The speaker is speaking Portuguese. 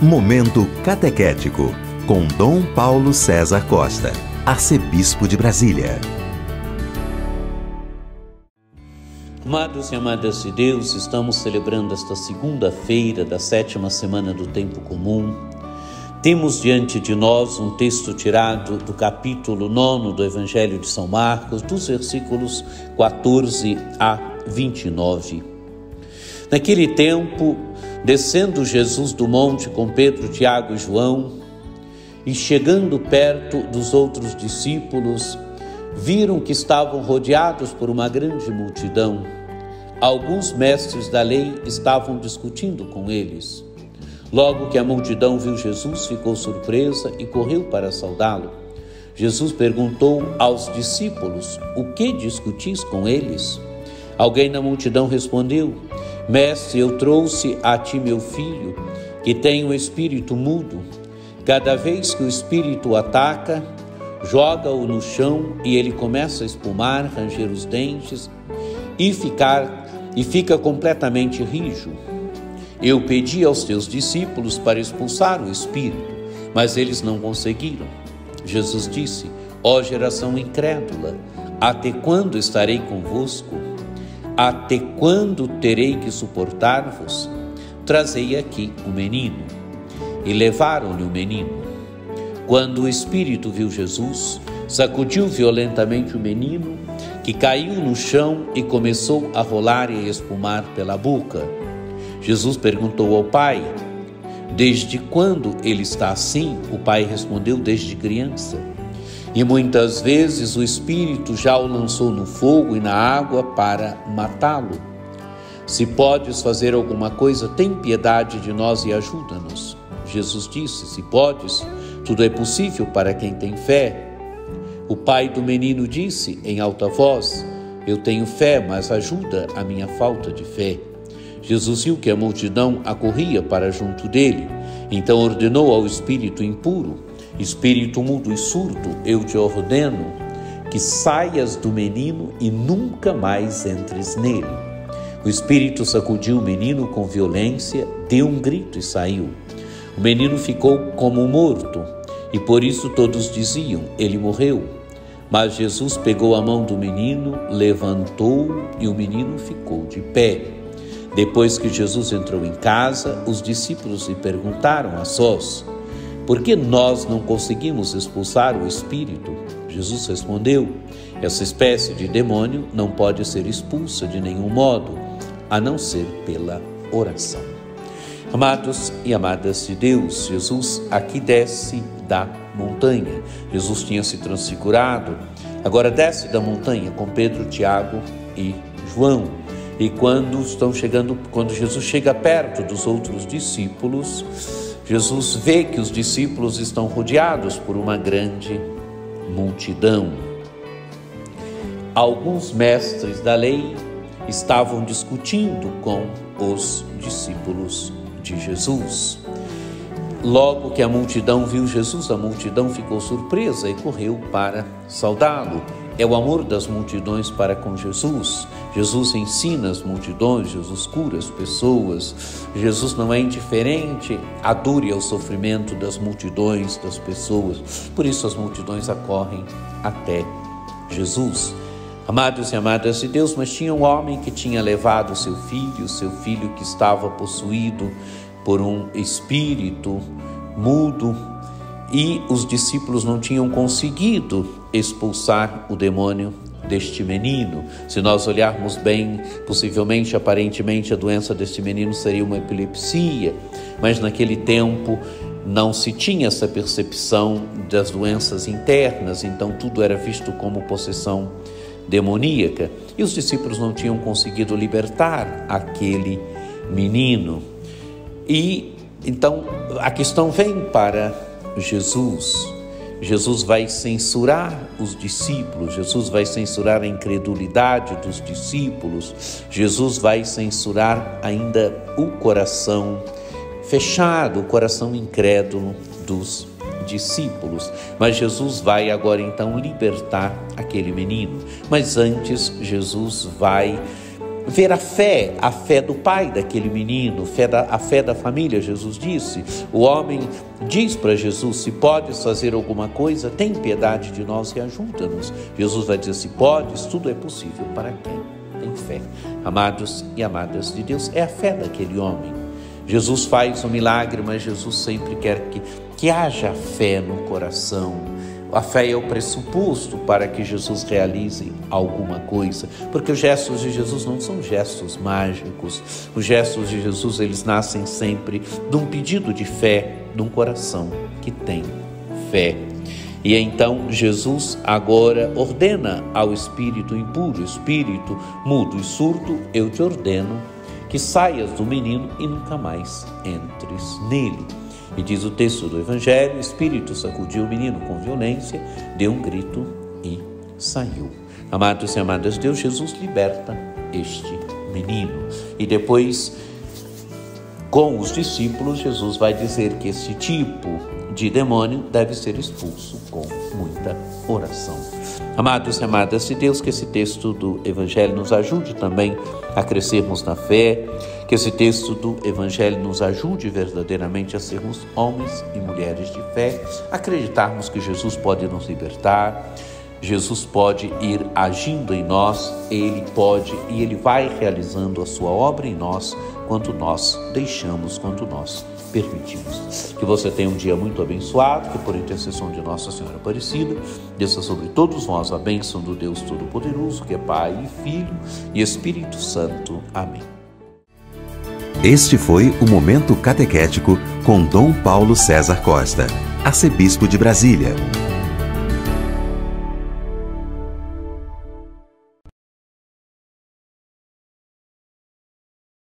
Momento Catequético, com Dom Paulo César Costa, arcebispo de Brasília. Amados e amadas de Deus, estamos celebrando esta segunda-feira da 7ª semana do Tempo Comum. Temos diante de nós um texto tirado do capítulo 9 do Evangelho de São Marcos, dos versículos 14 a 29. Naquele tempo, descendo Jesus do monte com Pedro, Tiago e João, e chegando perto dos outros discípulos, viram que estavam rodeados por uma grande multidão. Alguns mestres da lei estavam discutindo com eles. Logo que a multidão viu Jesus, ficou surpresa e correu para saudá-lo. Jesus perguntou aos discípulos: "O que discutis com eles?" Alguém na multidão respondeu: "Mestre, eu trouxe a ti meu filho, que tem um espírito mudo. Cada vez que o espírito o ataca, joga-o no chão e ele começa a espumar, ranger os dentes e fica completamente rijo. Eu pedi aos teus discípulos para expulsar o espírito, mas eles não conseguiram." Jesus disse: "Ó geração incrédula, até quando estarei convosco? Até quando terei que suportar-vos? Trazei aqui o menino." E levaram-lhe o menino. Quando o espírito viu Jesus, sacudiu violentamente o menino, que caiu no chão e começou a rolar e a espumar pela boca. Jesus perguntou ao pai: "Desde quando ele está assim?" O pai respondeu: "Desde criança. E muitas vezes o espírito já o lançou no fogo e na água para matá-lo. Se podes fazer alguma coisa, tem piedade de nós e ajuda-nos." Jesus disse: "Se podes, tudo é possível para quem tem fé." O pai do menino disse em alta voz: "Eu tenho fé, mas ajuda a minha falta de fé." Jesus viu que a multidão acorria para junto dele, então ordenou ao espírito impuro: "Espírito mudo e surdo, eu te ordeno que saias do menino e nunca mais entres nele." O espírito sacudiu o menino com violência, deu um grito e saiu. O menino ficou como morto, e por isso todos diziam: "Ele morreu." Mas Jesus pegou a mão do menino, levantou-o e o menino ficou de pé. Depois que Jesus entrou em casa, os discípulos lhe perguntaram a sós: "Por que nós não conseguimos expulsar o espírito?" Jesus respondeu: "Essa espécie de demônio não pode ser expulsa de nenhum modo, a não ser pela oração." Amados e amadas de Deus, Jesus aqui desce da montanha. Jesus tinha se transfigurado, agora desce da montanha com Pedro, Tiago e João. E quando Jesus chega perto dos outros discípulos, Jesus vê que os discípulos estão rodeados por uma grande multidão. Alguns mestres da lei estavam discutindo com os discípulos de Jesus. Logo que a multidão viu Jesus, a multidão ficou surpresa e correu para saudá-lo. É o amor das multidões para com Jesus. Jesus ensina as multidões, Jesus cura as pessoas. Jesus não é indiferente à dor e ao sofrimento das multidões, das pessoas. Por isso as multidões acorrem até Jesus. Amados e amadas de Deus, mas tinha um homem que tinha levado o seu filho que estava possuído por um espírito mudo, e os discípulos não tinham conseguido expulsar o demônio deste menino. Se nós olharmos bem, possivelmente, aparentemente, a doença deste menino seria uma epilepsia, mas naquele tempo não se tinha essa percepção das doenças internas, então tudo era visto como possessão demoníaca, e os discípulos não tinham conseguido libertar aquele menino. E então a questão vem para Jesus. Jesus vai censurar os discípulos, Jesus vai censurar a incredulidade dos discípulos, Jesus vai censurar ainda o coração fechado, o coração incrédulo dos discípulos. Mas Jesus vai agora então libertar aquele menino. Mas antes Jesus vai ver a fé do pai daquele menino, a fé da família. Jesus disse, o homem diz para Jesus, se podes fazer alguma coisa, tem piedade de nós e ajuda-nos. Jesus vai dizer, se podes, tudo é possível para quem tem fé. Amados e amadas de Deus, é a fé daquele homem. Jesus faz um milagre, mas Jesus sempre quer que haja fé no coração. A fé é o pressuposto para que Jesus realize alguma coisa, porque os gestos de Jesus não são gestos mágicos. Os gestos de Jesus, eles nascem sempre de um pedido de fé, de um coração que tem fé. E então Jesus agora ordena ao espírito impuro, espírito mudo e surdo, eu te ordeno que saias do menino e nunca mais entres nele. E diz o texto do Evangelho, o espírito sacudiu o menino com violência, deu um grito e saiu. Amados e amadas de Deus, Jesus liberta este menino. E depois, com os discípulos, Jesus vai dizer que esse tipo de demônio deve ser expulso com muita oração. Amados e amadas de Deus, que esse texto do Evangelho nos ajude também a crescermos na fé, que esse texto do Evangelho nos ajude verdadeiramente a sermos homens e mulheres de fé, acreditarmos que Jesus pode nos libertar, Jesus pode ir agindo em nós, Ele pode e Ele vai realizando a sua obra em nós, quando nós deixamos, quando nós permitimos. Que você tenha um dia muito abençoado, que por intercessão de Nossa Senhora Aparecida, desça sobre todos nós a bênção do Deus Todo-Poderoso, que é Pai e Filho e Espírito Santo. Amém. Este foi o Momento Catequético com Dom Paulo César Costa, arcebispo de Brasília.